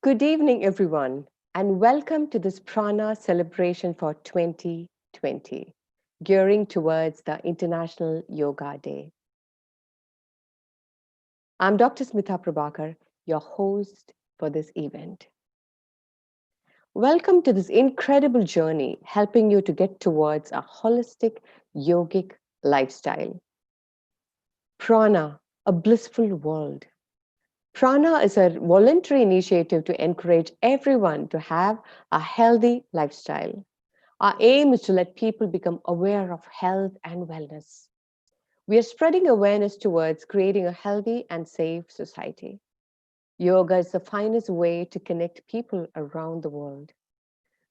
Good evening, everyone, and welcome to this Prana celebration for 2020, gearing towards the International Yoga Day. I'm Dr. Smita Prabhakar, your host for this event. Welcome to this incredible journey helping you to get towards a holistic yogic lifestyle. Prana, a blissful world. Prana is a voluntary initiative to encourage everyone to have a healthy lifestyle. Our aim is to let people become aware of health and wellness. We are spreading awareness towards creating a healthy and safe society. Yoga is the finest way to connect people around the world.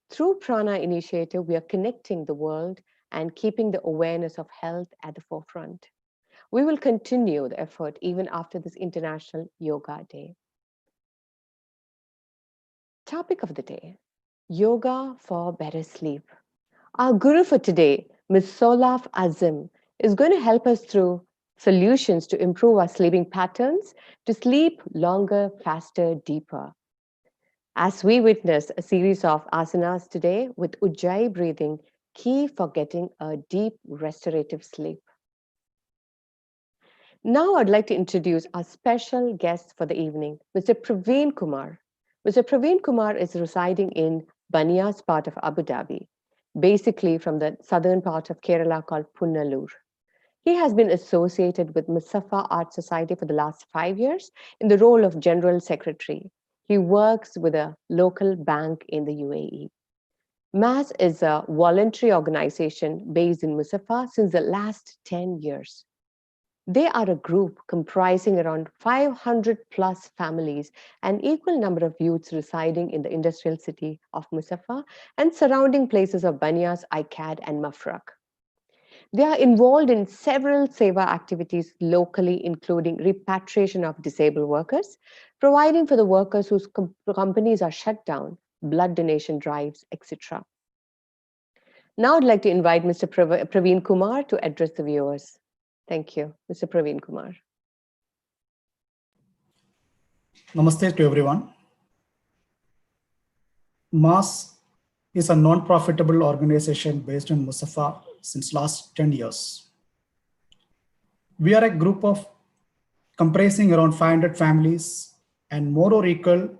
Through Prana Initiative, we are connecting the world and keeping the awareness of health at the forefront. We will continue the effort even after this International Yoga Day. Topic of the day, yoga for better sleep. Our guru for today, Ms. Solaf Azim, is going to help us through solutions to improve our sleeping patterns, to sleep longer, faster, deeper. As we witness a series of asanas today with Ujjayi breathing, key for getting a deep restorative sleep. Now I'd like to introduce our special guest for the evening, Mr. Praveen Kumar. Mr. Praveen Kumar is residing in Banias part of Abu Dhabi, basically from the southern part of Kerala called Punnalur. He has been associated with Musafa Art Society for the last 5 years in the role of General Secretary. He works with a local bank in the UAE. MAS is a voluntary organization based in Musafa since the last 10 years. They are a group comprising around 500 plus families and equal number of youths residing in the industrial city of Musafa and surrounding places of Banias, Aikad, and Mafraq. They are involved in several seva activities locally, including repatriation of disabled workers, providing for the workers whose companies are shut down, blood donation drives, etc. Now I'd like to invite Mr. Praveen Kumar to address the viewers. Thank you, Mr. Praveen Kumar. Namaste to everyone. MAS is a non-profitable organization based in Musafa since last 10 years. We are a group of comprising around 500 families and more or equal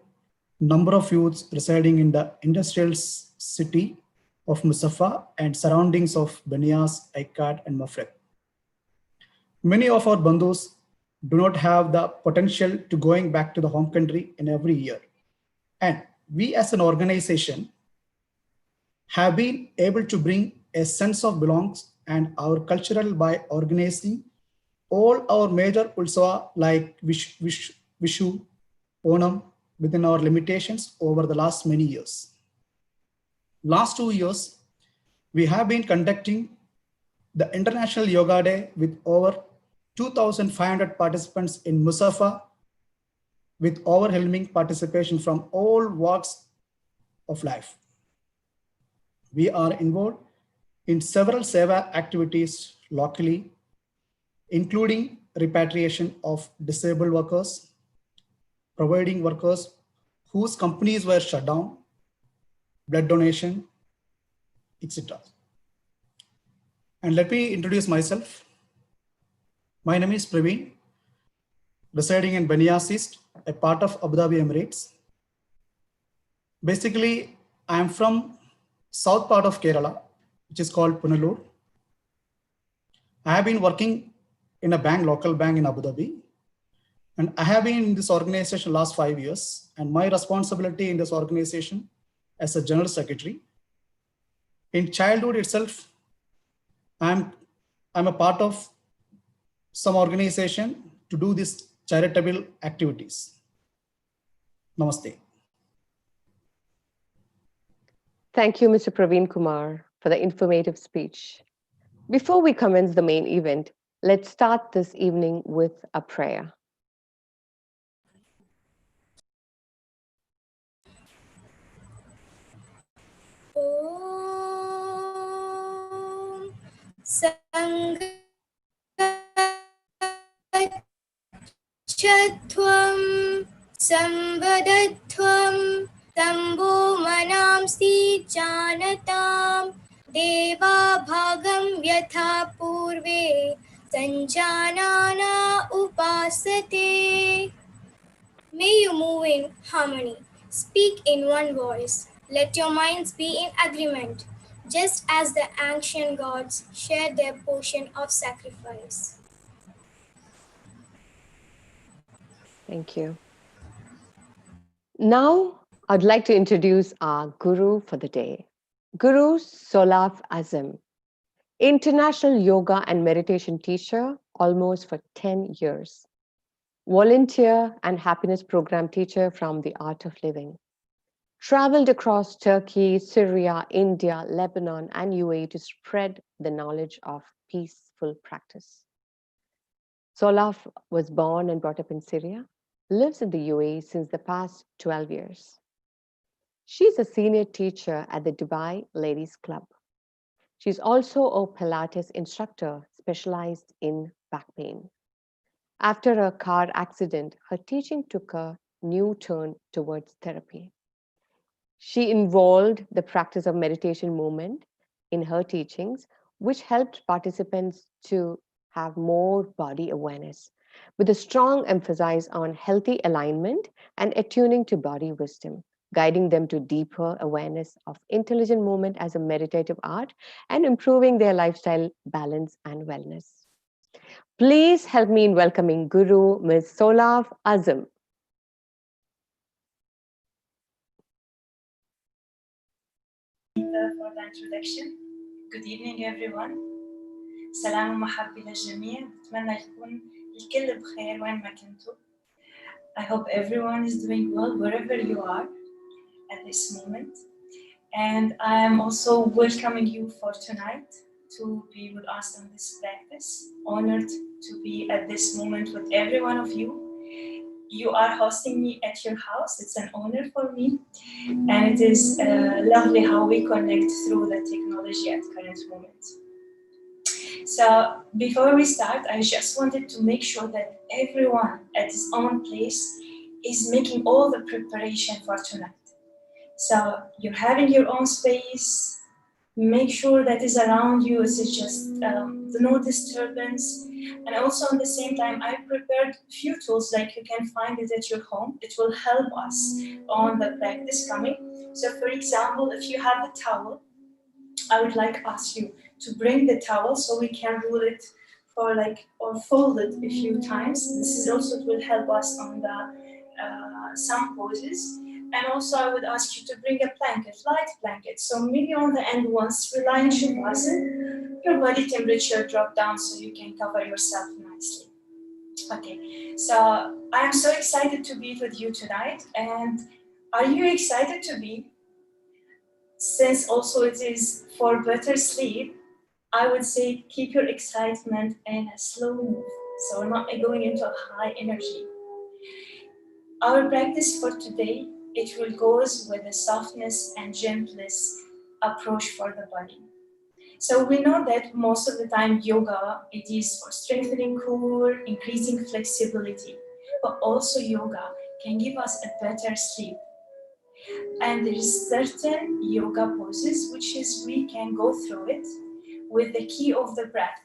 number of youths residing in the industrial city of Musafa and surroundings of Banias, Aikad, and Mafraq. Many of our bandhus do not have the potential to going back to the home country in every year. And we as an organization have been able to bring a sense of belongs and our cultural by organizing all our major Ulsava like Vishu, Onam within our limitations over the last many years. Last 2 years, we have been conducting the International Yoga Day with over 2,500 participants in Musafa with overwhelming participation from all walks of life. We are involved in several seva activities locally, including repatriation of disabled workers, providing workers whose companies were shut down, blood donation, etc. And let me introduce myself. My name is Praveen, residing in Banias East, a part of Abu Dhabi Emirates. Basically, I am from south part of Kerala, which is called Punnalur. I have been working in a bank, local bank in Abu Dhabi. And I have been in this organization last 5 years. And my responsibility in this organization as a general secretary. In childhood itself, I'm a part of some organization to do these charitable activities. Namaste. Thank you, Mr. Praveen Kumar, for the informative speech. Before we commence the main event, let's start this evening with a prayer. Om Sangatvam Samvadattvam तम्बो मनांसि जानतां देवा भागं यथा पूर्वे सञ्जानाना उपासते. May you move in harmony. Speak in one voice. Let your minds be in agreement, just as the ancient gods shared their portion of sacrifice. Thank you. Now, I'd like to introduce our guru for the day, Guru Solaf Azam, international yoga and meditation teacher almost for 10 years, volunteer and happiness program teacher from the Art of Living. Traveled across Turkey, Syria, India, Lebanon, and UAE to spread the knowledge of peaceful practice. Solaf was born and brought up in Syria, lives in the UAE since the past 12 years. She's a senior teacher at the Dubai Ladies Club. She's also a Pilates instructor specialized in back pain. After a car accident, her teaching took a new turn towards therapy. She involved the practice of meditation movement in her teachings, which helped participants to have more body awareness, with a strong emphasis on healthy alignment and attuning to body wisdom, guiding them to deeper awareness of intelligent movement as a meditative art and improving their lifestyle balance and wellness. Please help me in welcoming Guru Ms. Solaf Azam. For the introduction. Good evening everyone. سلام ومحبة للجميع. بتمنى يكون الكل بخير وين ما كنتوا. I hope everyone is doing well wherever you are at this moment. And I am also welcoming you for tonight to be with us on this practice. Honored to be at this moment with every one of you. You are hosting me at your house. It's an honor for me. And it is lovely how we connect through the technology at current moment. So before we start, I just wanted to make sure that everyone at his own place is making all the preparation for tonight. So you're having your own space. Make sure that is around you is just no disturbance. And also at the same time, I prepared a few tools like you can find it at your home. It will help us on the practice coming. So for example, if you have a towel, I would like ask you to bring the towel so we can roll it for or fold it a few times. This is also, it will help us on the some poses. And also I would ask you to bring a blanket, light blanket. So maybe on the end once rely on Shavasana, your body temperature drop down so you can cover yourself nicely. Okay, so I'm so excited to be with you tonight. And are you excited to be? Since also it is for better sleep, I would say keep your excitement in a slow move. So we're not going into a high energy. Our practice for today, it will goes with a softness and gentleness approach for the body. So we know that most of the time yoga, it is for strengthening core, increasing flexibility, but also yoga can give us a better sleep. And there is certain yoga poses which is we can go through it with the key of the breath,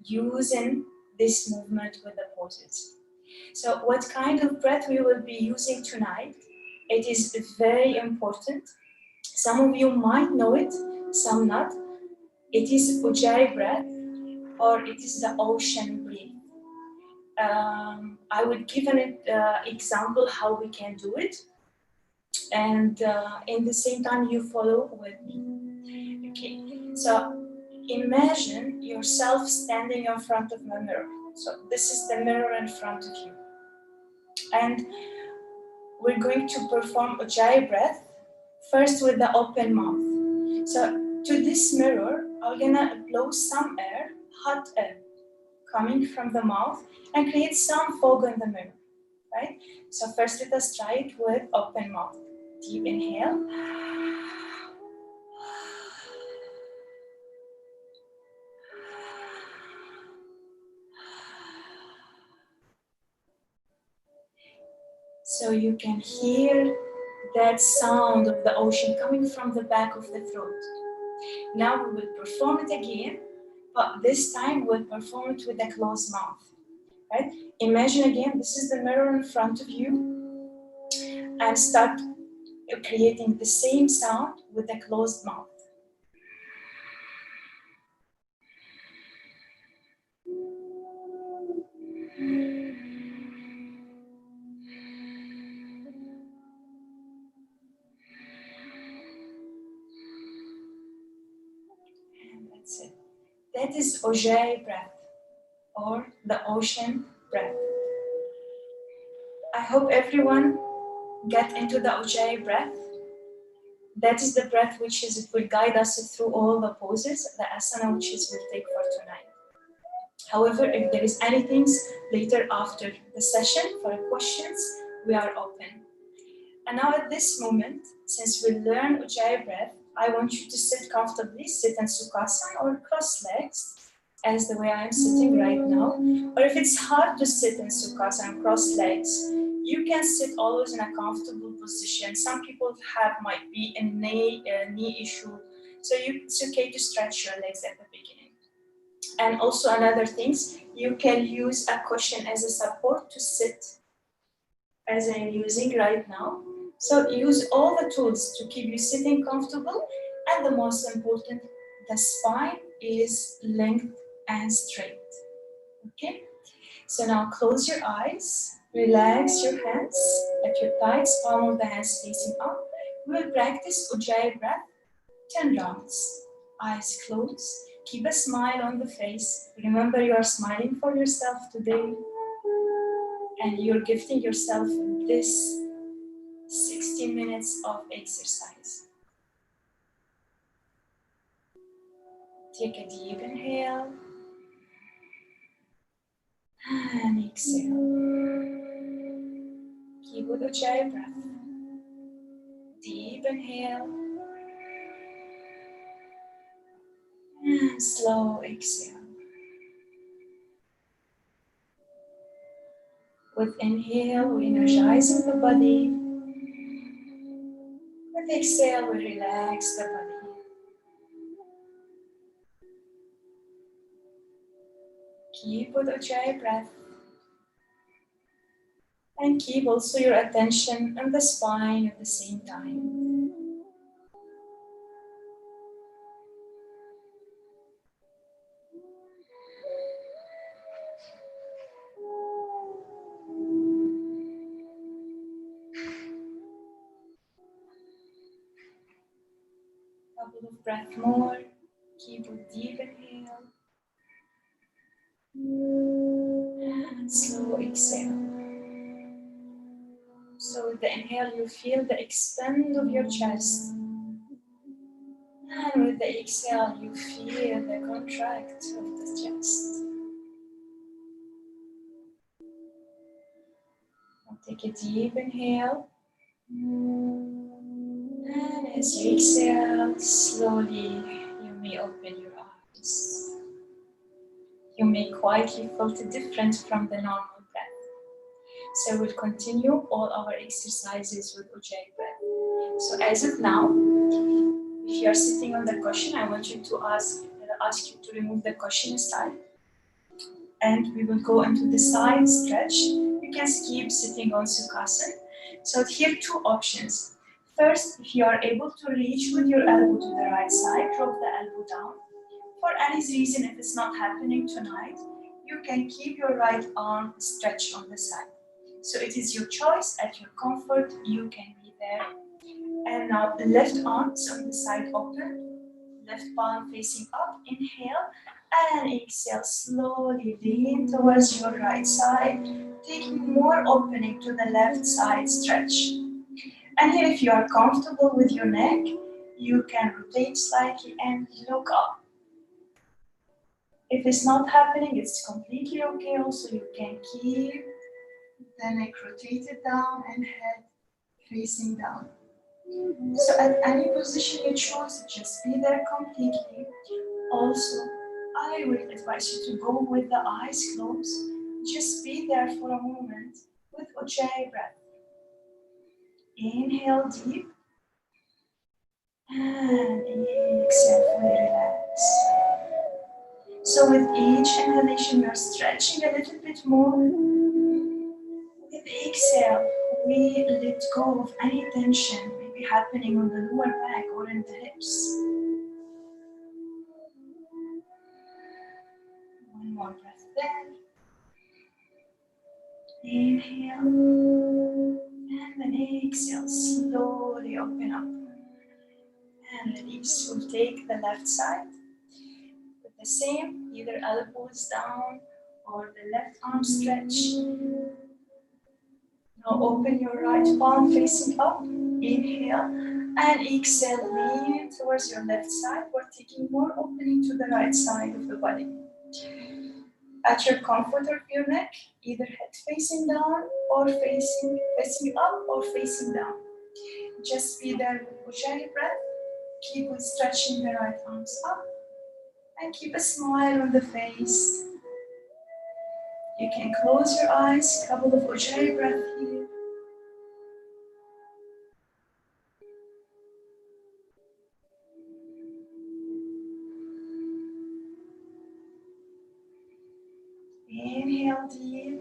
using this movement with the poses. So what kind of breath we will be using tonight, it is very important. Some of you might know it, some not. It is Ujjayi breath, or it is the ocean breath. I would give an example how we can do it. And in the same time you follow with me. Okay, so imagine yourself standing in front of a mirror. So this is the mirror in front of you. And we're going to perform Ujjayi breath first with the open mouth. So to this mirror, I'm gonna blow some air, hot air, coming from the mouth and create some fog in the mirror, right? So first let us try it with open mouth. Deep inhale. So you can hear that sound of the ocean coming from the back of the throat. Now we will perform it again, but this time we'll perform it with a closed mouth. Right? Imagine again, this is the mirror in front of you, and start creating the same sound with a closed mouth. And that's it. That is Ujjayi breath, or the ocean breath. I hope everyone get into the Ujjayi breath. That is the breath which is, it will guide us through all the poses, the asana which is we'll take for tonight. However, if there is anything later after the session for questions, we are open. And now at this moment, since we learn Ujjayi breath, I want you to sit comfortably, sit in Sukhasana or cross legs, as the way I am sitting right now. Or if it's hard to sit in Sukhasana and cross legs, you can sit always in a comfortable position. Some people might be a knee issue, so it's okay to stretch your legs at the beginning. And also another things, you can use a cushion as a support to sit, as I'm using right now. So use all the tools to keep you sitting comfortable, and the most important, the spine is length and straight. Okay? So now close your eyes, relax your hands at your thighs, palm of the hands facing up. We will practice Ujjayi breath 10 rounds. Eyes closed, keep a smile on the face. Remember, you are smiling for yourself today, and you're gifting yourself this 60 minutes of exercise. Take a deep inhale and exhale. Keep with Ujjayi breath. Deep inhale and slow exhale. With inhale, we energize the body. With exhale, we relax the body. Keep with Ujjayi breath. And keep also your attention on the spine at the same time. Couple of breaths more. Keep a deep inhale. And slow exhale. So with the inhale, you feel the expand of your chest. And with the exhale, you feel the contract of the chest. Now take a deep inhale. And as you exhale, slowly you may open your eyes. You may quietly feel different from the normal breath. So we'll continue all our exercises with Ujjayi breath. So as of now, if you are sitting on the cushion, I want you to ask you to remove the cushion aside. And we will go into the side stretch. You can keep sitting on Sukhasana. So here are two options. First, if you are able to reach with your elbow to the right side, drop the elbow down. For any reason, if it's not happening tonight, you can keep your right arm stretched on the side. So it is your choice, at your comfort, you can be there. And now left arms on the side open, left palm facing up, inhale, and exhale, slowly lean towards your right side, taking more opening to the left side stretch. And here, if you are comfortable with your neck, you can rotate slightly and look up. If it's not happening, it's completely okay. Also, you can keep the neck rotated down and head facing down. So at any position you choose, just be there completely. Also, I will advise you to go with the eyes closed. Just be there for a moment with Ujjayi breath. Inhale deep. And exhale, fully relax. So with each inhalation, you're stretching a little bit more. With exhale, we let go of any tension maybe happening on the lower back or in the hips. One more breath there. Inhale. And then exhale, slowly open up. And release. We'll take the left side. With the same, either elbows down or the left arm stretch. Now open your right palm facing up. Inhale and exhale, lean towards your left side. We're taking more opening to the right side of the body. At your comfort of your neck, either head facing down or facing up or facing down. Just be there with Ujjayi breath. Keep on stretching the right arms up and keep a smile on the face. You can close your eyes, couple of Ujjayi breath here. Inhale deep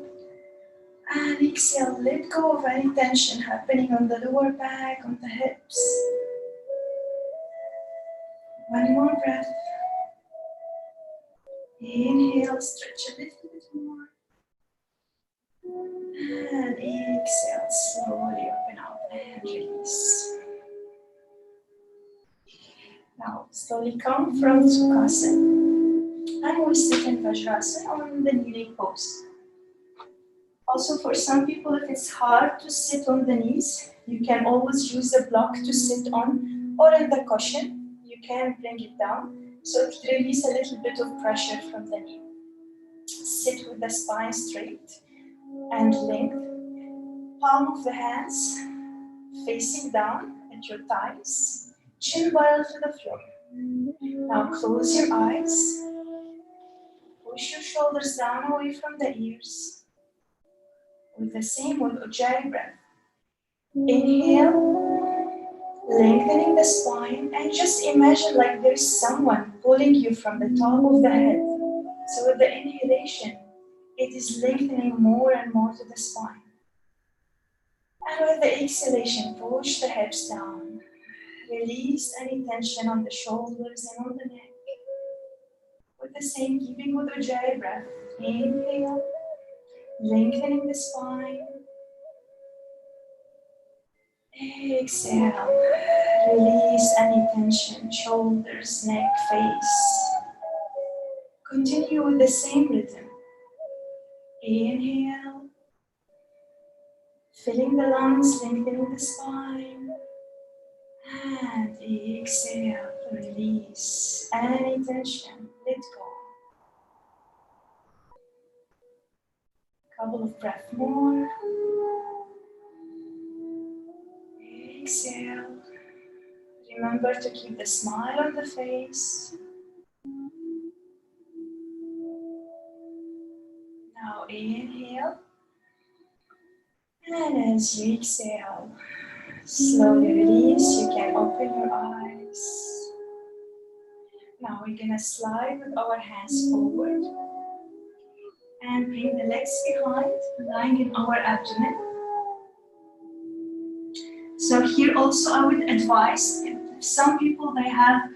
and exhale, let go of any tension happening on the lower back, on the hips. One more breath. Inhale, stretch a little bit more. And exhale, slowly open up and release. Now, slowly come from Sukhasana and we'll sit in Vajrasana on the kneeling pose. Also, for some people, if it's hard to sit on the knees, you can always use a block to sit on or in the cushion. You can bring it down so it release a little bit of pressure from the knee. Sit with the spine straight and length. Palm of the hands facing down at your thighs, chin parallel to the floor. Now close your eyes. Push your shoulders down away from the ears. With the same with Ujjayi breath. Inhale, lengthening the spine, and just imagine like there's someone pulling you from the top of the head. So with the inhalation, it is lengthening more and more to the spine. And with the exhalation, push the hips down. Release any tension on the shoulders and on the neck. With the same, keeping with Ujjayi breath. Inhale, lengthening the spine. Exhale, release any tension, shoulders, neck, face. Continue with the same rhythm. Inhale, filling the lungs, lengthening the spine. And exhale, release any tension, let go. Couple of breaths more. Exhale. Remember to keep the smile on the face. Now inhale. And as you exhale, slowly release. You can open your eyes. Now we're gonna slide with our hands forward and bring the legs behind, lying in our abdomen. So here also I would advise, if some people they have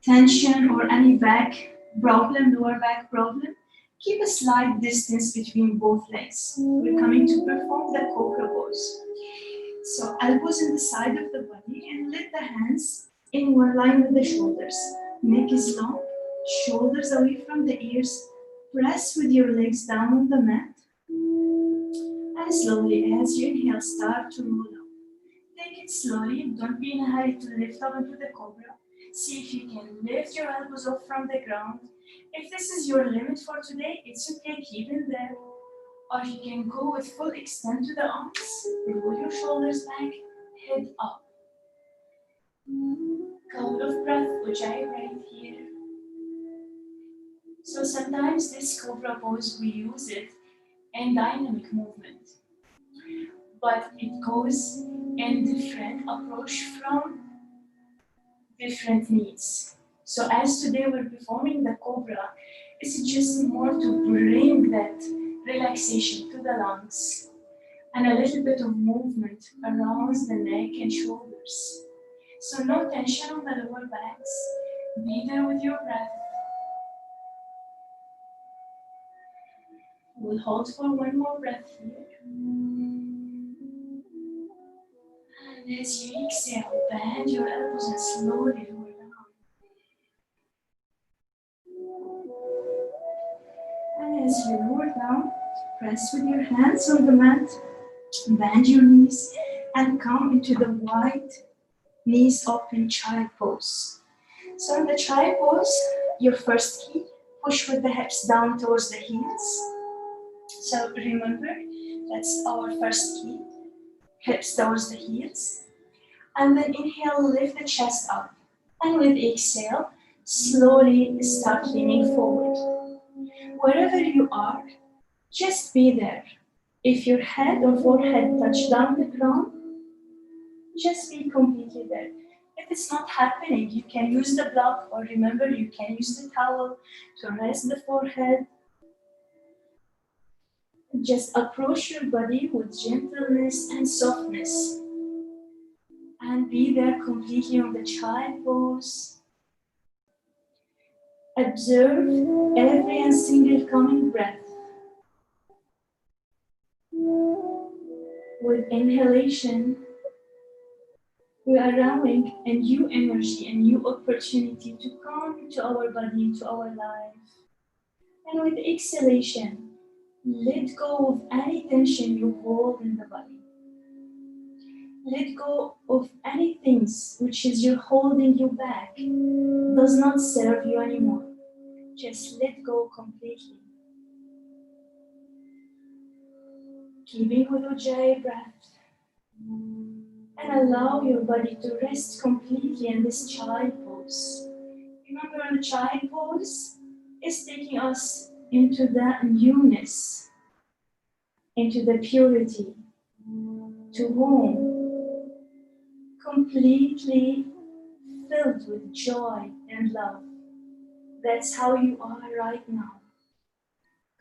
tension or any back problem, lower back problem, keep a slight distance between both legs. We're coming to perform the cobra pose. So elbows in the side of the body and let the hands in one line with the shoulders. Neck is long, shoulders away from the ears. Press with your legs down on the mat. And slowly as you inhale, start to roll up. Take it slowly, don't be in a hurry to lift up into the cobra. See if you can lift your elbows up from the ground. If this is your limit for today, it's okay, keep it there. Or you can go with full extent to the arms, roll your shoulders back, head up. Couple of breaths, Ujjayi right here. So sometimes this cobra pose, we use it in dynamic movement. but it goes in different approach from different needs. So as today we're performing the cobra, it's just more to bring that relaxation to the lungs and a little bit of movement around the neck and shoulders. So no tension on the lower backs. Be there with your breath. We'll hold for one more breath here. And as you exhale, bend your elbows and slowly lower down. And as you lower down, press with your hands on the mat, bend your knees, and come into the wide knees open child pose. So in the child pose, your first key, push with the hips down towards the heels. So remember, that's our first key, hips towards the heels. And then inhale, lift the chest up. And with exhale, slowly start leaning forward. Wherever you are, just be there. If your head or forehead touch down the ground, just be completely there. If it's not happening, you can use the block, or remember, you can use the towel to rest the forehead. Just approach your body with gentleness and softness. And be there completely on the child pose. Observe every and single coming breath. With inhalation, we are allowing a new energy, a new opportunity to come into our body, into our life. And with exhalation, let go of any tension you hold in the body. Let go of any things which is you're holding you back, does not serve you anymore. Just let go completely. Keeping with Ujjayi breath. And allow your body to rest completely in this child pose. Remember, the child pose is taking us into the newness, into the purity, to home, completely filled with joy and love. That's how you are right now.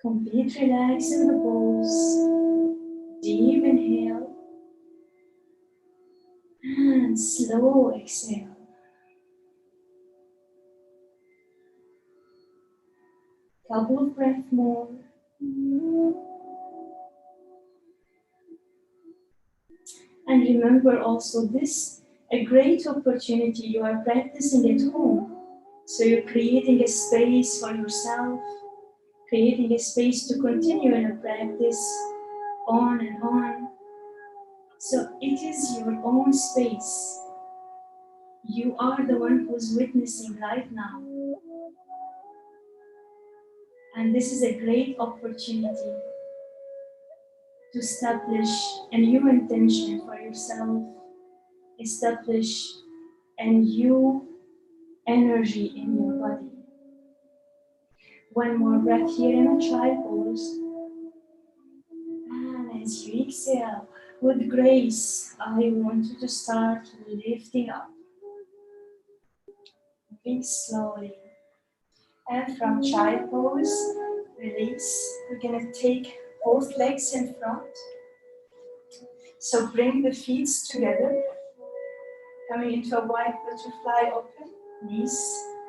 Complete relax in the pose. Deep inhale and slow exhale. Couple of breaths more. And remember also this, a great opportunity you are practicing at home. So you're creating a space for yourself, creating a space to continue in a practice on and on. So it is your own space. You are the one who's witnessing right now. And this is a great opportunity to establish a new intention for yourself, establish a new energy in your body. One more breath here in a child pose. And as you exhale, with grace, I want you to start lifting up. Moving slowly. And from child pose, release. We're gonna take both legs in front. So bring the feet together, coming into a wide butterfly open, knees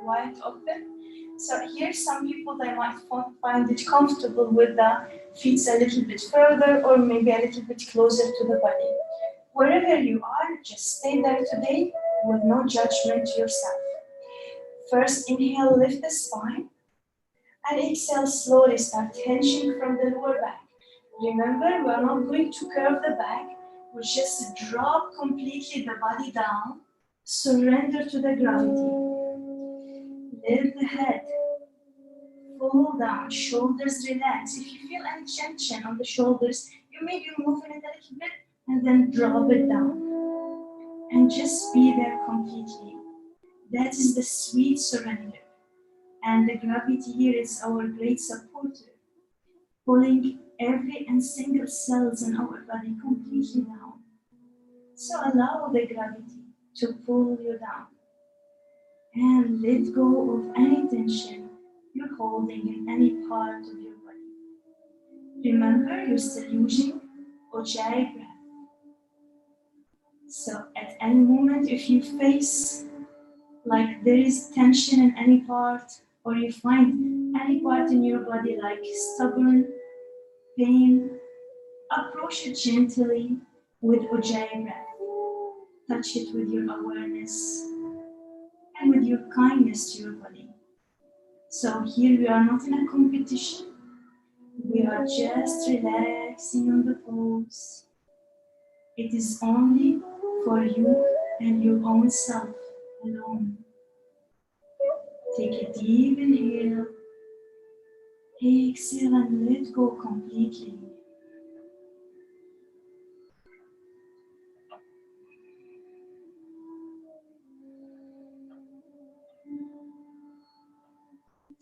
wide open. So here some people, they might find it comfortable with the feet a little bit further or maybe a little bit closer to the body. Wherever you are, just stay there today with no judgment to yourself. First, inhale, lift the spine. And exhale, slowly start tension from the lower back. Remember, we're not going to curve the back. We just drop completely the body down. Surrender to the gravity. Let the head fall down, shoulders relax. If you feel any tension on the shoulders, you may be moving it a little bit and then drop it down. And just be there completely. That is the sweet surrender. And the gravity here is our great supporter. pulling every and single cells in our body completely down. So allow the gravity to pull you down and let go of any tension you're holding in any part of your body. Remember, you're still using Ujjayi breath. So at any moment, if you face like there is tension in any part, or you find any part in your body like stubborn pain, approach it gently with Ujjayi breath. Touch it with your awareness and with your kindness to your body. So here we are not in a competition. We are just relaxing on the pose. It is only for you and your own self alone. Take a deep inhale. Exhale and let go completely.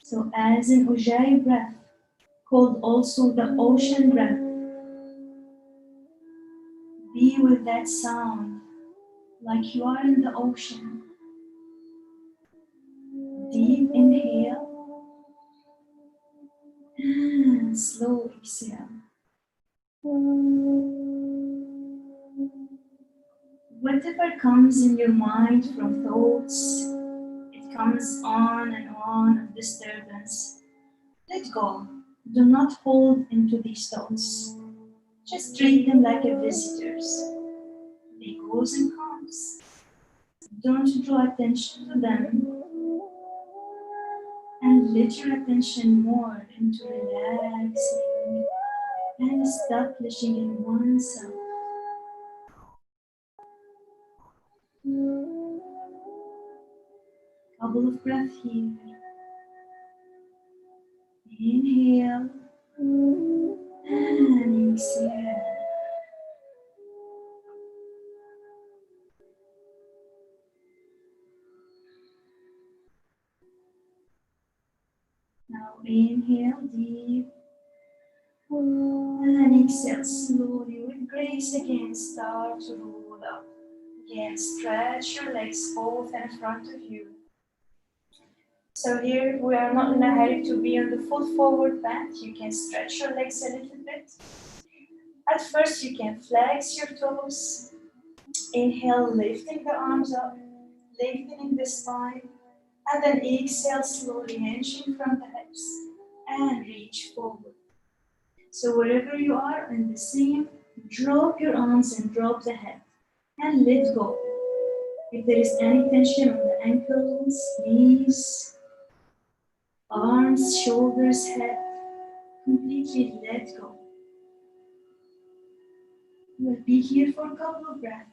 So as in Ujjayi breath, called also the ocean breath, be with that sound like you are in the ocean. Deep inhale and slow exhale. Whatever comes in your mind from thoughts, it comes on and on of disturbance. Let go. Do not hold into these thoughts. Just treat them like a visitors. They goes and comes. Don't draw attention to them. And let your attention more into relaxing and establishing in oneself. Couple of breaths here. Inhale and exhale. Now inhale deep and exhale slowly with grace again. Start to roll up. Again, stretch your legs both in front of you. So here we are not in a hurry to be on the full forward bend. You can stretch your legs a little bit. At first you can flex your toes. Inhale, lifting the arms up, lengthening the spine. And then exhale, slowly hinging from the hips and reach forward. So wherever you are in the same, drop your arms and drop the head and let go. If there is any tension on the ankles, knees, arms, shoulders, head, completely let go. We'll be here for a couple of breaths.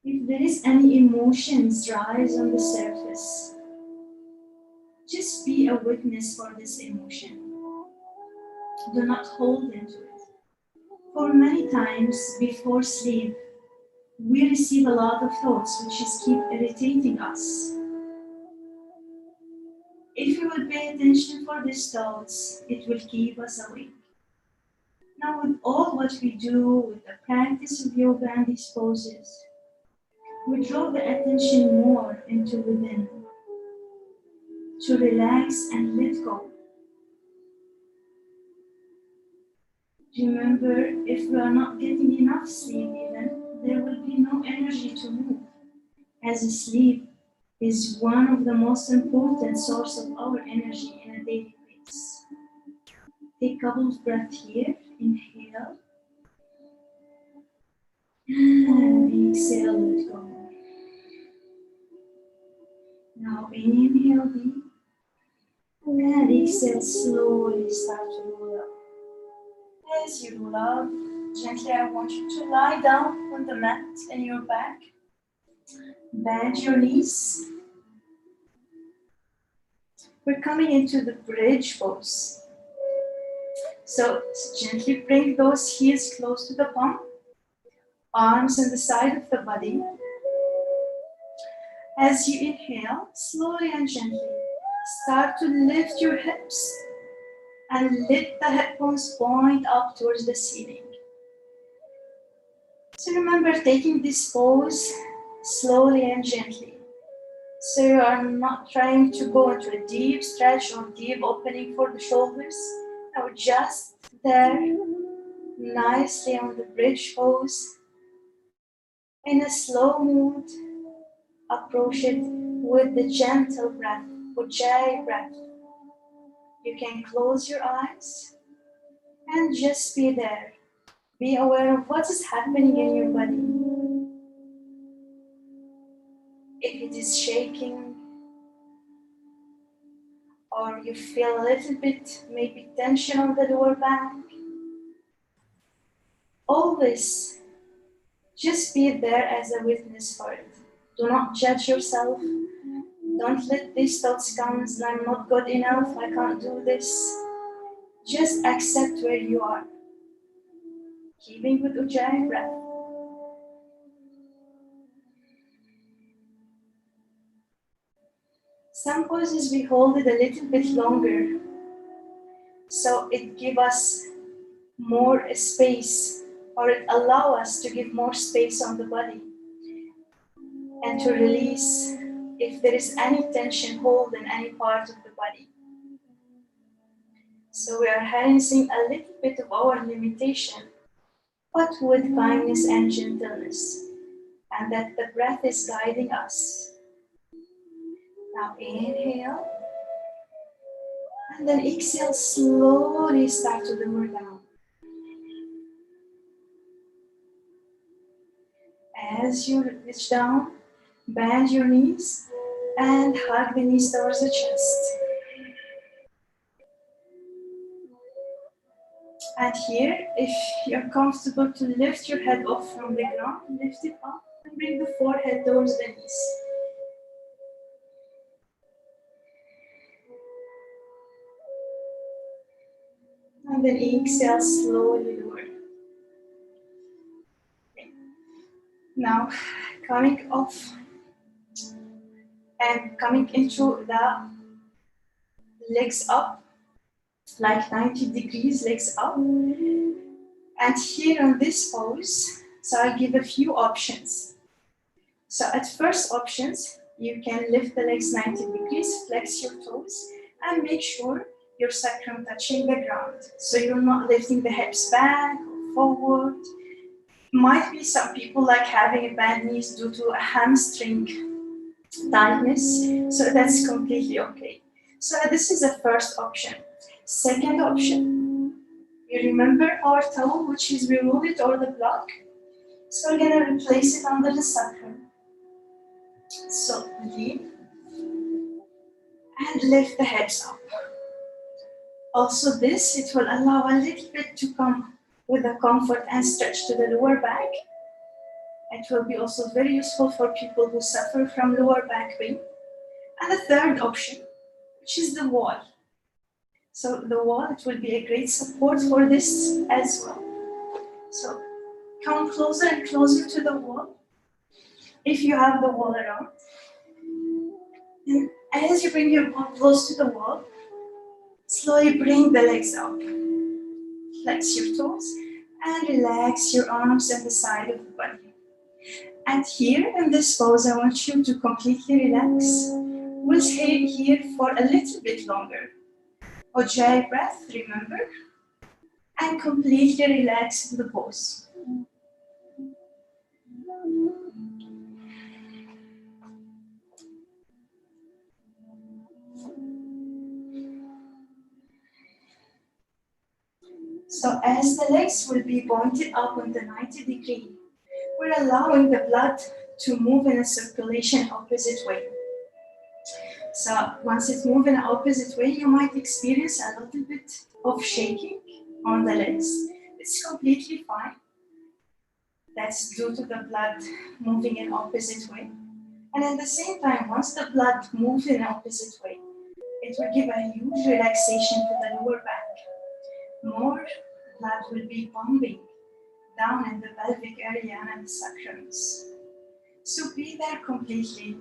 If there is any emotions rise on the surface, just be a witness for this emotion. Do not hold into it. For many times before sleep, we receive a lot of thoughts which keep irritating us. If we will pay attention for these thoughts, it will keep us awake. Now with all what we do, with the practice of yoga and these poses, we draw the attention more into within, to relax and let go. Remember, if we are not getting enough sleep even, there will be no energy to move, as sleep is one of the most important sources of our energy in a daily basis. Take a couple of breaths here, inhale, and exhale, let go. Now inhale deep, and exhale, slowly start to roll up. As you roll up, gently I want you to lie down on the mat in your back. Bend your knees. We're coming into the bridge pose. So gently bring those heels close to the palm. arms on the side of the body. As you inhale, slowly and gently, start to lift your hips and let the hip bones point up towards the ceiling. So remember taking this pose slowly and gently. So you are not trying to go into a deep stretch or deep opening for the shoulders. No, just there, nicely on the bridge pose. In a slow mood, approach it with the gentle breath, Ujjayi breath. You can close your eyes and just be there. Be aware of what is happening in your body. If it is shaking, or you feel a little bit maybe tension on the lower back, always just be there as a witness for it. Do not judge yourself. Don't let these thoughts come, I'm not good enough, I can't do this. Just accept where you are. Keeping with Ujjayi breath. Some poses we hold it a little bit longer, so it gives us more space, or it allows us to give more space on the body and to release if there is any tension hold in any part of the body. So we are harnessing a little bit of our limitation, but with kindness and gentleness, and that the breath is guiding us. Now inhale, and then exhale, slowly start to lower down. As you reach down, bend your knees and hug the knees towards the chest. And here, if you're comfortable to lift your head off from the ground, lift it up and bring the forehead towards the knees. And then exhale, slowly lower. Okay. Now, coming off and coming into the legs up, like 90 degrees, legs up. And here on this pose, so I'll give a few options. So at first options, you can lift the legs 90 degrees, flex your toes, and make sure your sacrum touching the ground. So you're not lifting the hips back or forward. Might be some people like having a bad knees due to a hamstring tightness, so that's completely okay. So this is the first option. Second option, you remember our toe, which is we roll it over the block. So we're gonna replace it under the sacrum. So lean and lift the hips up. Also this, it will allow a little bit to come with a comfort and stretch to the lower back. It will be also very useful for people who suffer from lower back pain. And the third option, which is the wall. So the wall, it will be a great support for this as well. So come closer and closer to the wall, if you have the wall around. And as you bring your body close to the wall, slowly bring the legs up. Flex your toes and relax your arms at the side of the body. And here in this pose, I want you to completely relax. We'll stay here for a little bit longer. Ujjayi breath, remember, and completely relax the pose. So as the legs will be pointed up on the 90 degree, we're allowing the blood to move in a circulation opposite way. So once it moves in an opposite way, you might experience a little bit of shaking on the legs. It's completely fine. That's due to the blood moving in opposite way. And at the same time, once the blood moves in opposite way, it will give a huge relaxation to the lower back. More blood will be pumping down in the pelvic area and the sacrums. So be there completely,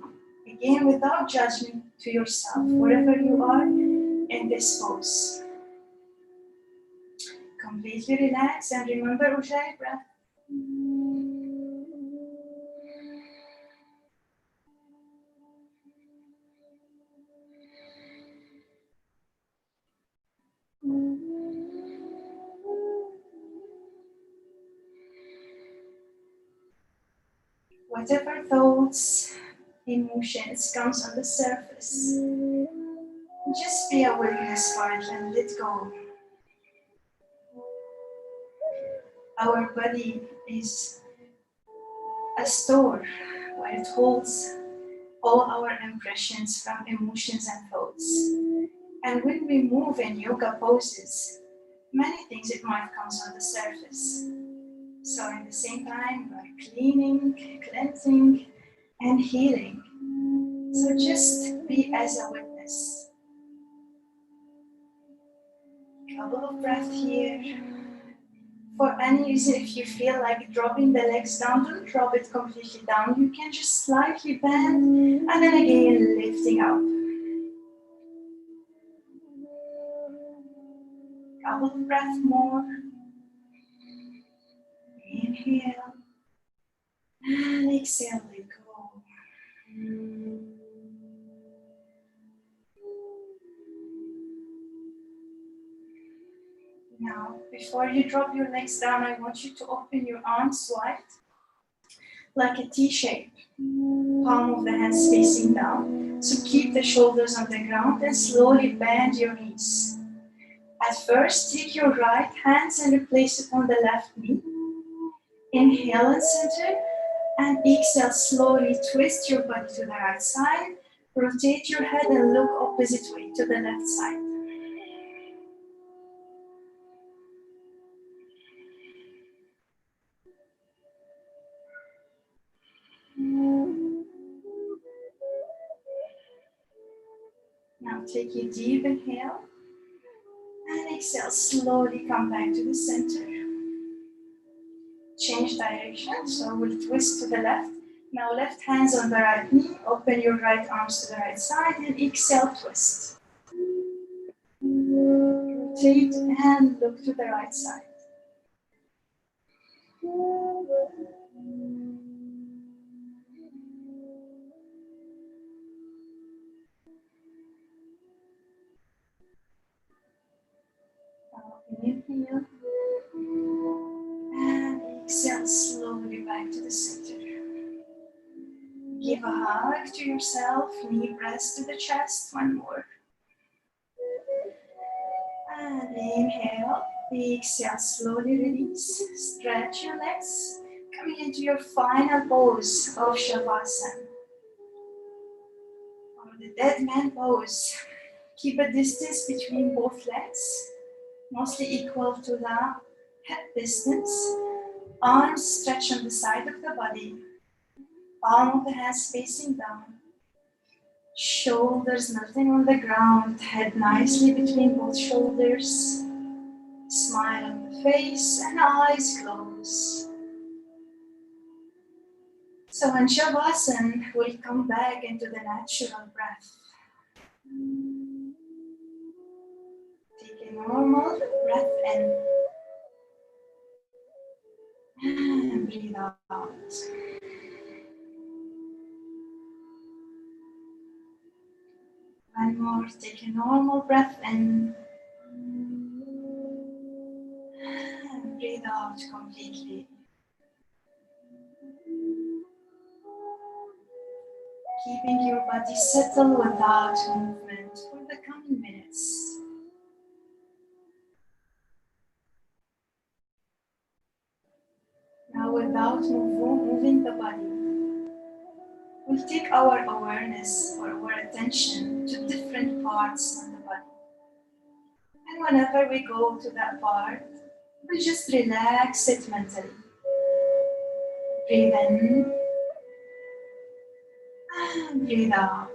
again without judgment to yourself, wherever you are in this pose. Completely relax and remember Ujjayi breath. Whatever thoughts, emotions comes on the surface, just be awareness for it and let go. Our body is a store where it holds all our impressions from emotions and thoughts. And when we move in yoga poses, many things it might come on the surface. So at the same time, we're cleaning, cleansing, and healing. So just be as a witness. Couple of breaths here. For any reason, if you feel like dropping the legs down, don't drop it completely down. You can just slightly bend and then again lifting up. Couple of breaths more. Inhale and exhale, let go. Now, before you drop your legs down, I want you to open your arms wide, like a T shape. Palm of the hands facing down. So keep the shoulders on the ground and slowly bend your knees. At first, take your right hands and replace it on the left knee. Inhale and center, and exhale, slowly twist your body to the right side. Rotate your head and look opposite way to the left side. Now take a deep inhale and exhale, slowly come back to the center. Change direction, so we'll twist to the left. Now left hands on the right knee, open your right arms to the right side and exhale, twist. Rotate and look to the right side. Now inhale and exhale slowly back to the center. Give a hug to yourself, knee press to the chest, one more. And inhale, exhale, slowly release, stretch your legs, coming into your final pose of Shavasana, or the dead man pose. Keep a distance between both legs, mostly equal to the hip distance. Arms stretch on the side of the body, palm of the hands facing down. Shoulders melting on the ground, head nicely between both shoulders. Smile on the face and eyes closed. So in Shavasana, we'll come back into the natural breath. Take a normal breath in and breathe out. One more, take a normal breath in and breathe out completely. Keeping your body settled without movement for the coming minutes. Now without moving the body, we'll take our awareness or our attention to different parts of the body. And whenever we go to that part, we just relax it mentally. Breathe in and breathe out.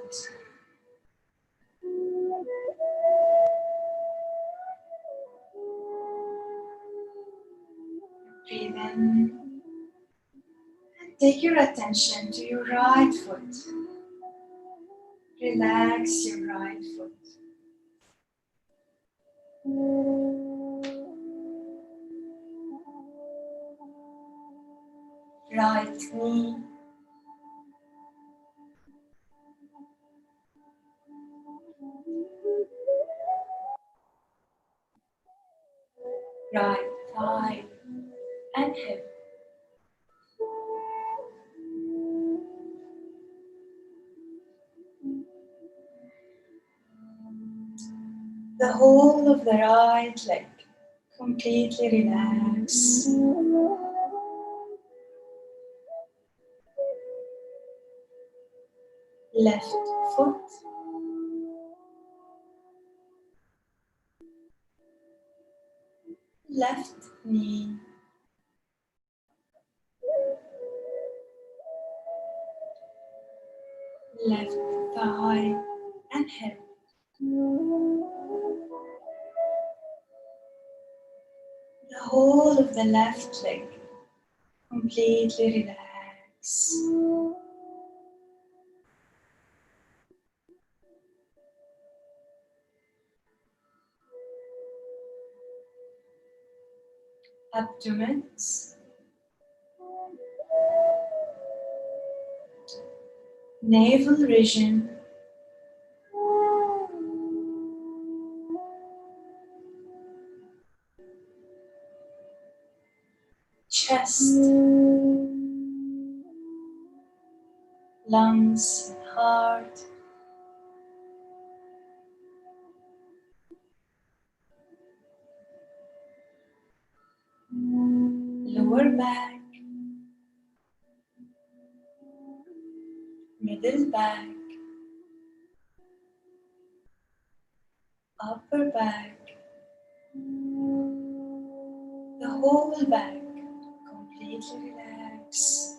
Breathe in and take your attention to your right foot. Relax your right foot. Right knee. Right thigh and hip. The whole of the right leg completely relax. Left foot. Left knee. Left thigh and hip. The whole of the left leg completely relax. Abdomens. Navel region. Chest. Lungs, heart. Lower back. Middle back. Upper back. The whole back completely relax.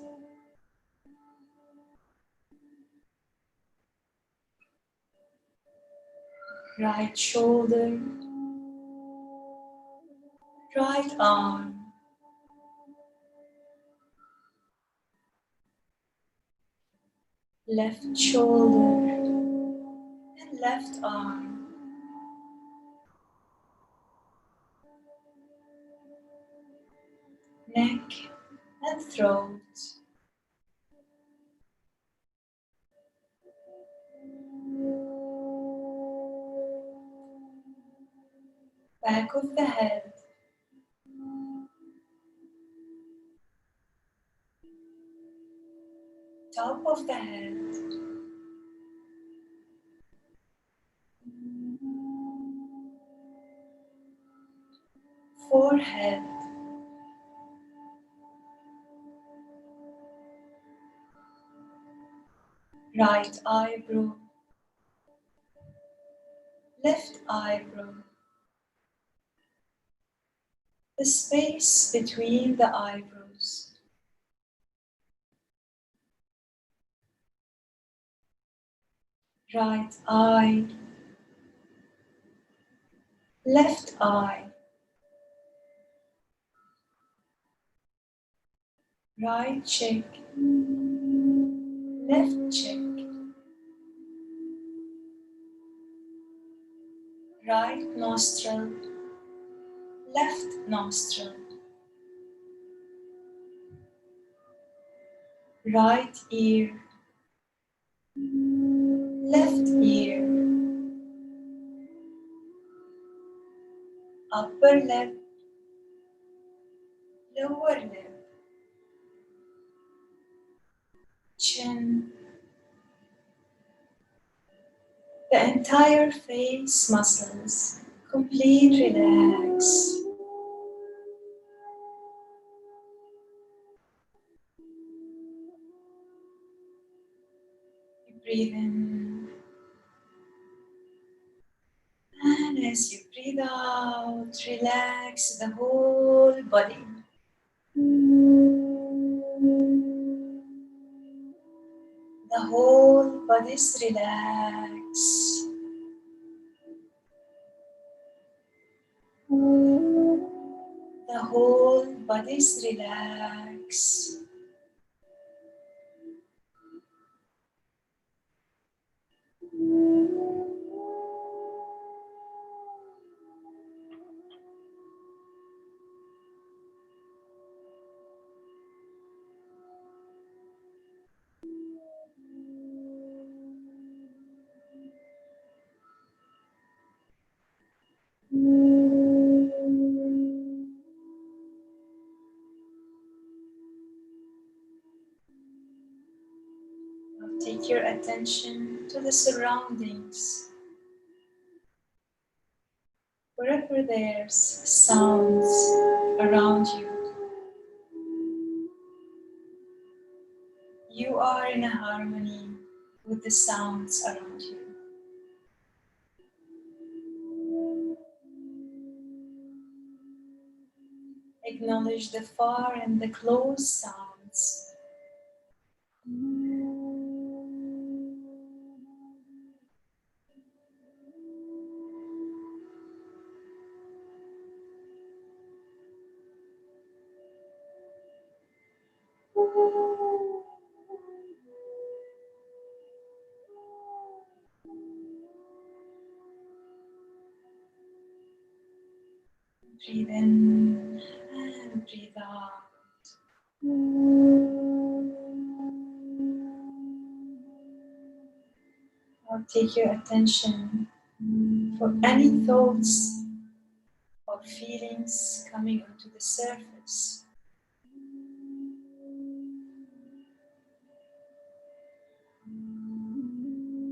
Right shoulder. Right arm. Left shoulder and left arm. Neck and throat. Back of the head. Top of the head. Forehead. Right eyebrow. Left eyebrow. The space between the eyebrows. Right eye. Left eye. Right cheek. Left cheek. Right nostril. Left nostril. Right ear. Left ear. Upper lip. Lower lip. Chin. The entire face muscles complete relax. You breathe in, and as you breathe out, relax the whole body. The whole body is relaxed. The whole bodies relax. Now take your attention to the surroundings. Wherever there's sounds around you, you are in a harmony with the sounds around you. Acknowledge the far and the close sounds. Breathe in and breathe out. Now take your attention for any thoughts or feelings coming onto the surface.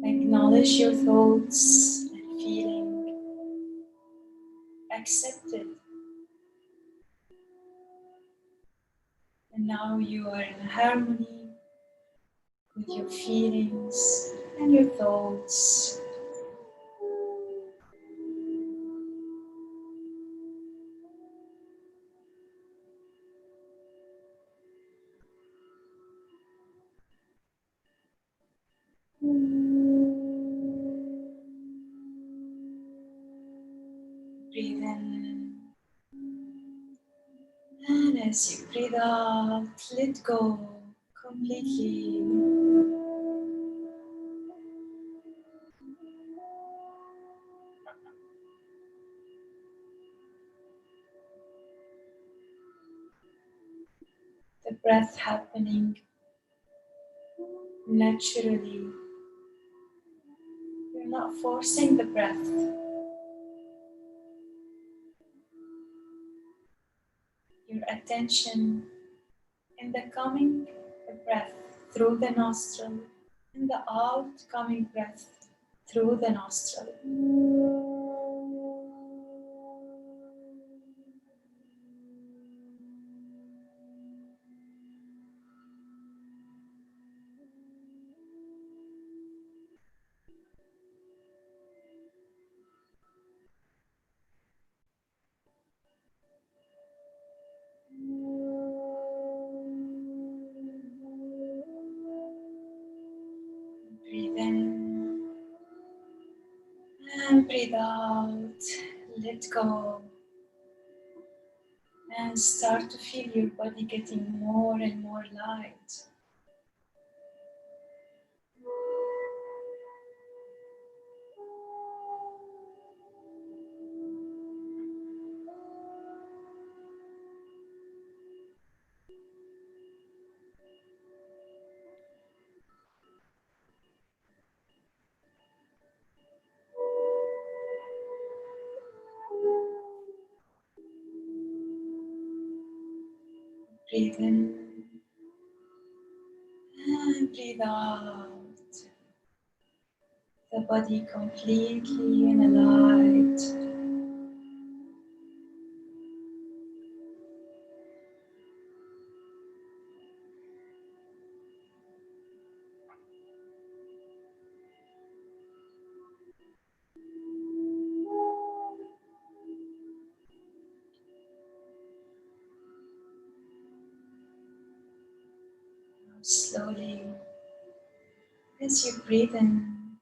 Acknowledge your thoughts and feeling. Accept it. And now you are in harmony with your feelings and your thoughts. Breathe in. And as you breathe out, let go completely. The breath happening naturally. You're not forcing the breath. Your attention in the coming breath through the nostril and the outgoing breath through the nostril. Breathe in and breathe out. Let go. And start to feel your body getting more and more light. Breathe in and breathe out. The body completely in a light. Now slowly, as you breathe in,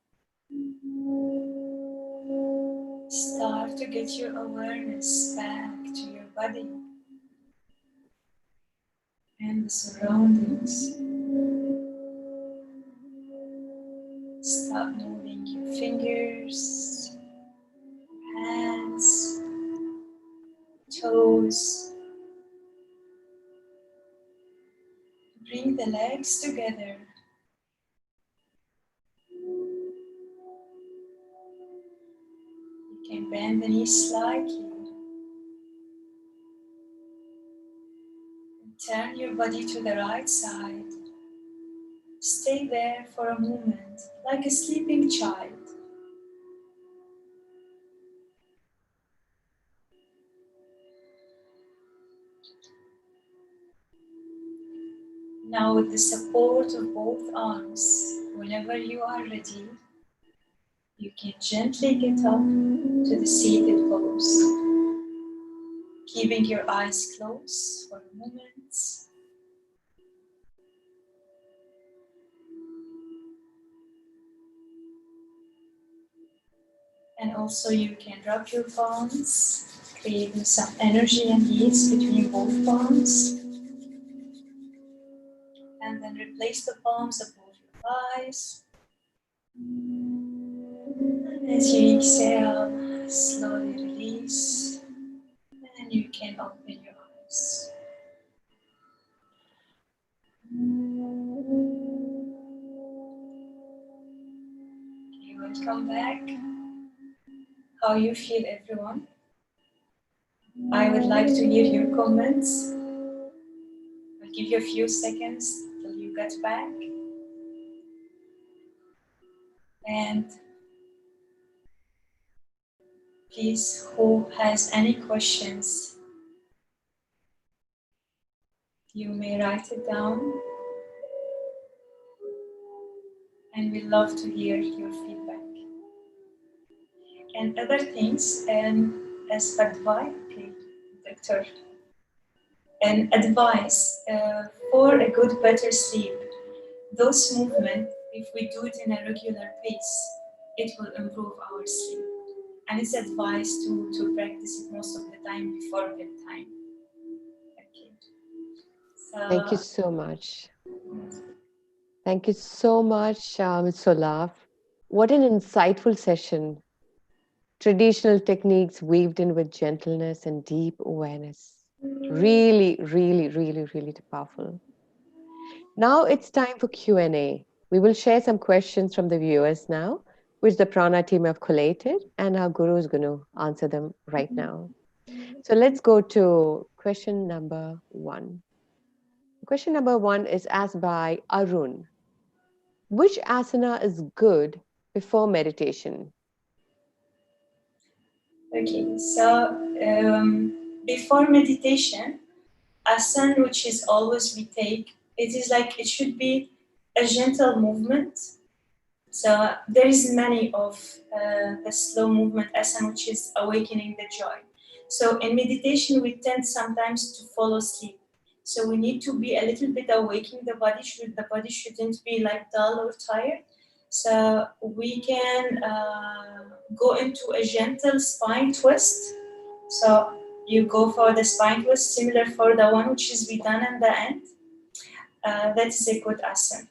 start to get your awareness back to your body. and the surroundings. Start moving your fingers, hands, toes. Bring the legs together. You can bend the knees slightly. And turn your body to the right side. Stay there for a moment, like a sleeping child. Now, with the support of both arms, whenever you are ready, you can gently get up to the seated pose, keeping your eyes closed for a moment. And also you can rub your palms, creating some energy and ease between both palms. And then replace the palms above your eyes. And as you exhale, slowly release. And you can open your eyes. Okay, welcome back. How you feel, everyone? I would like to hear your comments. I'll give you a few seconds till you get back. And please, who has any questions, you may write it down. And we love to hear your feedback. And other things, as advice, okay, Doctor, and advice for a good, better sleep. Those movements, if we do it in a regular pace, it will improve our sleep. And it's advised to practice it most of the time before bedtime. Okay. So, Thank you so much. Thank you so much, Ms. Solaf. What an insightful session. Traditional techniques weaved in with gentleness and deep awareness. Really, really, really, really powerful. Now it's time for Q&A. We will share some questions from the viewers now, which the Prana team have collated, and our guru is going to answer them right now. So let's go to question number 1. Question number 1 is asked by Arun. Which asana is good before meditation? okay, so before meditation, asana, which is always we take, it is like it should be a gentle movement. So there is many of the slow movement asana, which is awakening the joy. So in meditation, we tend sometimes to fall asleep. So we need to be a little bit awakening the body. The body shouldn't be like dull or tired. So we can go into a gentle spine twist. So you go for the spine twist, similar for the one which is we done at the end. That is a good asana.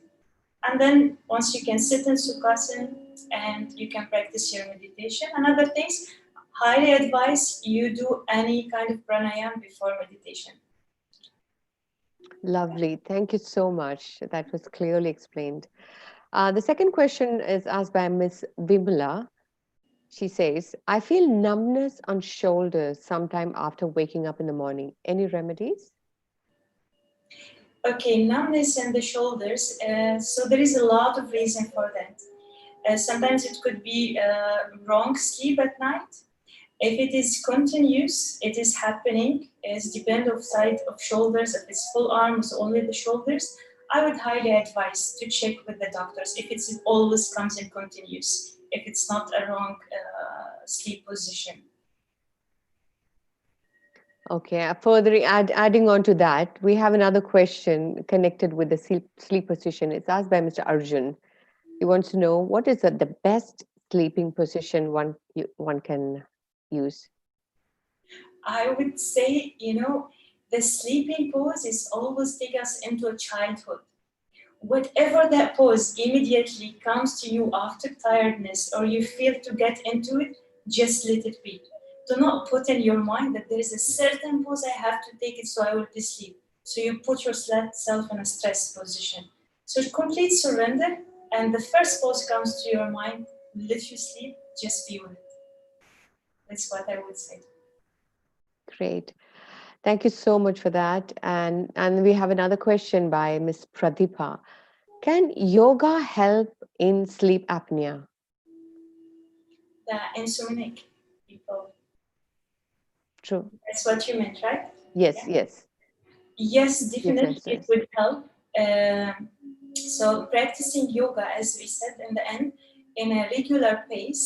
And then once you can sit in Sukhasana and you can practice your meditation. And other things, highly advise you do any kind of pranayama before meditation. Lovely. Thank you so much. That was clearly explained. The second question is asked by Ms. Vimla. She says, I feel numbness on shoulders sometime after waking up in the morning. Any remedies? Okay, numbness in the shoulders. So there is a lot of reason for that. Sometimes it could be wrong sleep at night. If it is continuous, it is happening. It depends on side of shoulders. If it's full arms, only the shoulders. I would highly advise to check with the doctors if it always comes in continuous. If it's not a wrong sleep position. Okay, further adding on to that, we have another question connected with the sleep position. It's asked by Mr. Arjun. He wants to know what is the best sleeping position one can use. I would say, The sleeping pose is always take us into a childhood. Whatever that pose immediately comes to you after tiredness or you feel to get into it, just let it be. Do not put in your mind that there is a certain pose I have to take it so I will be asleep. So you put yourself in a stress position. So complete surrender, and the first pose comes to your mind, let you sleep, just be with it. That's what I would say. Great. Thank you so much for that. And we have another question by Miss Pradipha. Can yoga help in sleep apnea? The insomniac people. True. That's what you meant, right? Yes, Yeah. yes. Yes, definitely Yes, it yes. would help. So practicing yoga, as we said in the end, in a regular pace,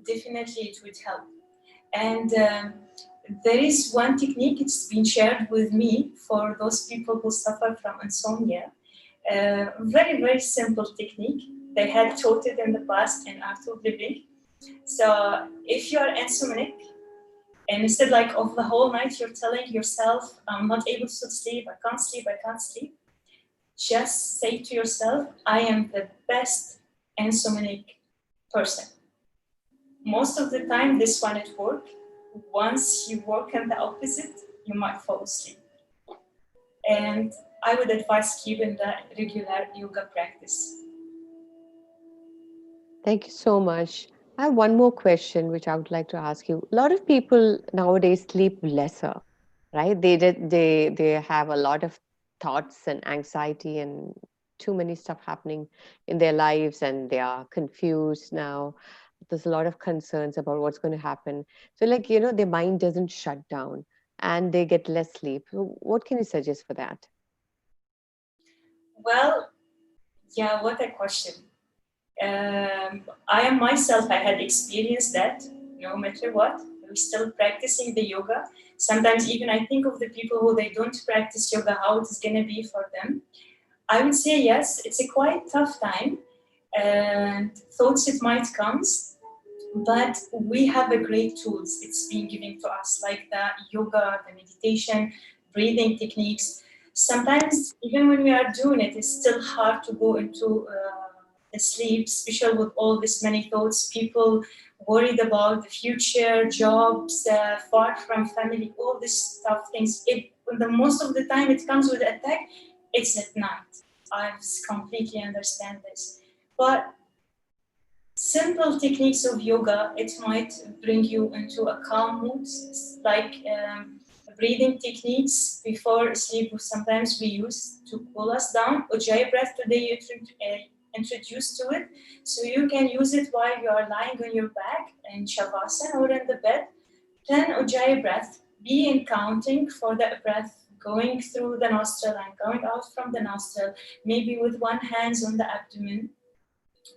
definitely it would help. And there is one technique, it's been shared with me for those people who suffer from insomnia. Very, very simple technique. They had taught it in the past in Art of Living. So if you are insomniac, and instead like of the whole night you're telling yourself, I'm not able to sleep, I can't sleep, I can't sleep. Just say to yourself, I am the best insomniac person. Most of the time this one it works. Once you work on the opposite, you might fall asleep. And I would advise keeping the regular yoga practice. Thank you so much. I have one more question which I would like to ask you. A lot of people nowadays sleep lesser, right? They have a lot of thoughts and anxiety and too many stuff happening in their lives, and they are confused now. There's a lot of concerns about what's going to happen. So, like, their mind doesn't shut down and they get less sleep. What can you suggest for that? Well, yeah, what a question. I am myself, I had experienced that no matter what, we're still practicing the yoga. Sometimes even I think of the people who they don't practice yoga, how it is going to be for them. I would say yes, it's a quite tough time and thoughts it might comes, but we have a great tools it's been given to us, like the yoga, the meditation, breathing techniques. Sometimes even when we are doing it, it's still hard to go into the sleep, especially with all this many thoughts, people worried about the future, jobs, far from family, all this stuff things. The most of the time it comes with attack, it's at night. I completely understand this. But simple techniques of yoga, it might bring you into a calm mood, like breathing techniques before sleep. Sometimes we use to cool us down. Ujjayi breath today you introduced to it, so you can use it while you are lying on your back in shavasana or in the bed. 10 Ujjayi breath. Be in counting for the breath going through the nostril and going out from the nostril, maybe with one hand on the abdomen.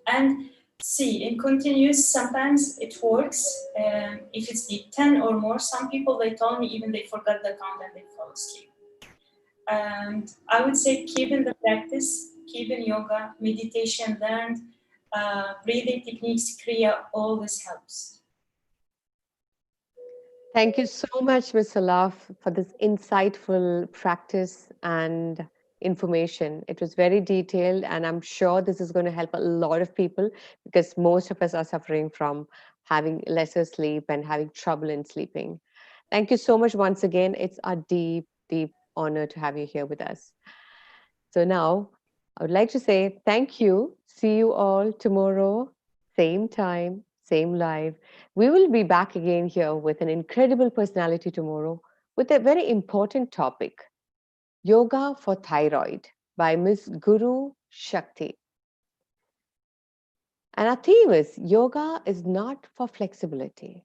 And see, in continuous, sometimes it works. If it's the 10 or more, some people, they told me even they forgot the count and they fall asleep. And I would say keep in the practice, keep in yoga, meditation learned, breathing techniques, Kriya, all this helps. Thank you so much, Ms. Salaf, for this insightful practice and information. It was very detailed, and I'm sure this is going to help a lot of people because most of us are suffering from having lesser sleep and having trouble in sleeping. Thank you so much once again. It's a deep, deep honor to have you here with us. So now I would like to say thank you. See you all tomorrow, same time, same live. We will be back again here with an incredible personality tomorrow with a very important topic, Yoga for Thyroid by Ms. Guru Shakti. And our theme is Yoga is not for flexibility,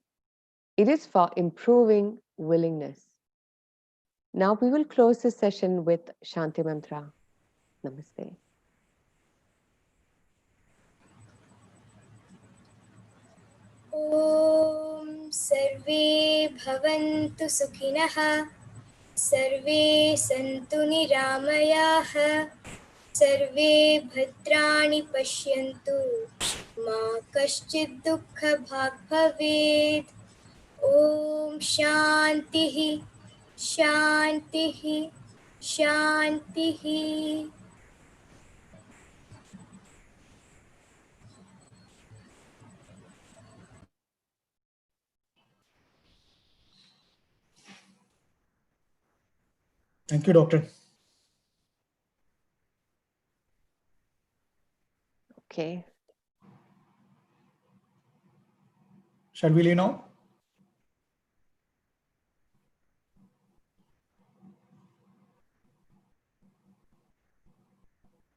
it is for improving willingness. Now we will close this session with Shanti Mantra. Namaste. ॐ सर्वे भवन्तु सुखिनः सर्वे सन्तु निरामयाः सर्वे भद्राणि पश्यन्तु मा कश्चित् दुःखभाग् भवेत् ॐ शान्तिः Shantihi, Shantihi. Thank you, doctor. Okay. Shall we leave now?